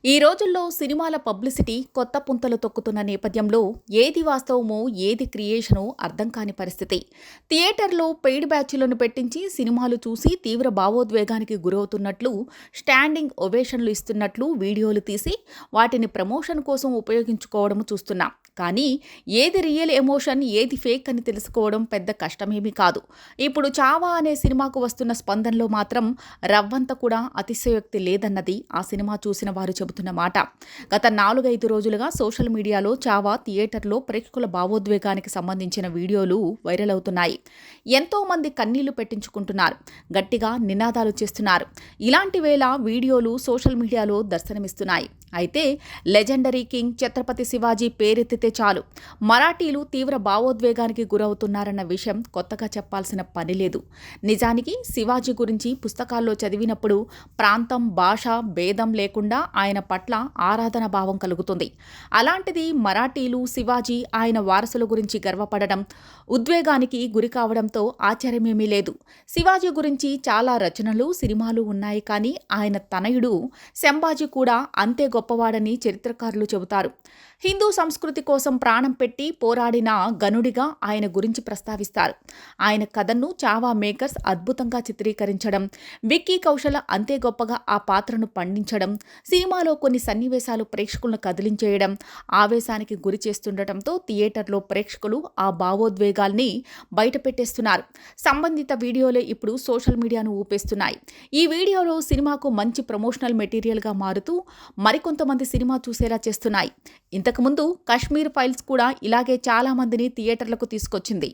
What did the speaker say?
ఈ రోజుల్లో సినిమాల పబ్లిసిటీ కొత్త పుంతలు తొక్కుతున్న నేపథ్యంలో ఏది వాస్తవమో ఏది క్రియేషనో అర్థం కాని పరిస్థితి. థియేటర్లో పెయిడ్ బ్యాచ్లను పెట్టించి సినిమాలు చూసి తీవ్ర భావోద్వేగానికి గురవుతున్నట్లు, స్టాండింగ్ ఒవేషన్లు ఇస్తున్నట్లు వీడియోలు తీసి వాటిని ప్రమోషన్ కోసం ఉపయోగించుకోవడం చూస్తున్నాం. కానీ ఏది రియల్ ఎమోషన్ ఏది ఫేక్ అని తెలుసుకోవడం పెద్ద కష్టమేమీ కాదు. ఇప్పుడు చావా అనే సినిమాకు వస్తున్న స్పందనలో మాత్రం రవ్వంత కూడా అతిశయోక్తి లేదన్నది ఆ సినిమా చూసిన వారు చెబుతున్న మాట. గత 4-5 రోజులుగా సోషల్ మీడియాలో చావా థియేటర్లో ప్రేక్షకుల భావోద్వేగానికి సంబంధించిన వీడియోలు వైరల్ అవుతున్నాయి. ఎంతో మంది కన్నీళ్లు పెట్టించుకుంటున్నారు, గట్టిగా నినాదాలు చేస్తున్నారు. ఇలాంటి వేళ వీడియోలు సోషల్ మీడియాలో దర్శనమిస్తున్నాయి. అయితే లెజెండరీ కింగ్ ఛత్రపతి శివాజీ పేరెత్తితే చాలు మరాఠీలు తీవ్ర భావోద్వేగానికి గురవుతున్నారన్న విషయం కొత్తగా చెప్పాల్సిన పని లేదు. నిజానికి శివాజీ గురించి పుస్తకాల్లో చదివినప్పుడు ప్రాంతం, భాష భేదం లేకుండా ఆయన పట్ల ఆరాధన భావం కలుగుతుంది. అలాంటిది మరాఠీలు శివాజీ, ఆయన వారసుల గురించి గర్వపడడం, ఉద్వేగానికి గురి కావడంతో ఆశ్చర్యమేమీ లేదు. శివాజీ గురించి చాలా రచనలు, సినిమాలు ఉన్నాయి. కానీ ఆయన తనయుడు శంభాజీ కూడా అంతే గొప్పవాడని చరిత్రకారులు చెబుతారు. హిందూ సంస్కృతి కోసం ప్రాణం పెట్టి పోరాడిన గనుడిగా ఆయన గురించి ప్రస్తావిస్తారు. ఆయన కథను చావా మేకర్స్ అద్భుతంగా చిత్రీకరించడం, విక్కీ కౌశల్ అంతే గొప్పగా ఆ పాత్రను పండించడం, సినిమాలో కొన్ని సన్నివేశాలు ప్రేక్షకులను కదిలించేయడం, ఆవేశానికి గురి చేస్తుండటంతో థియేటర్లో ప్రేక్షకులు ఆ భావోద్వేగాల్ని బయటపెట్టేస్తున్నారు. సంబంధిత వీడియోలే ఇప్పుడు సోషల్ మీడియాను ఊపేస్తున్నాయి. ఈ వీడియోలో సినిమాకు మంచి ప్రమోషనల్ మెటీరియల్గా మారుతూ మరికొంతమంది సినిమా చూసేలా చేస్తున్నాయి. ఇంతకుముందు కశ్మీర్ ఫైల్స్ కూడా ఇలాగే చాలా మందిని థియేటర్లకు తీసుకొచ్చింది.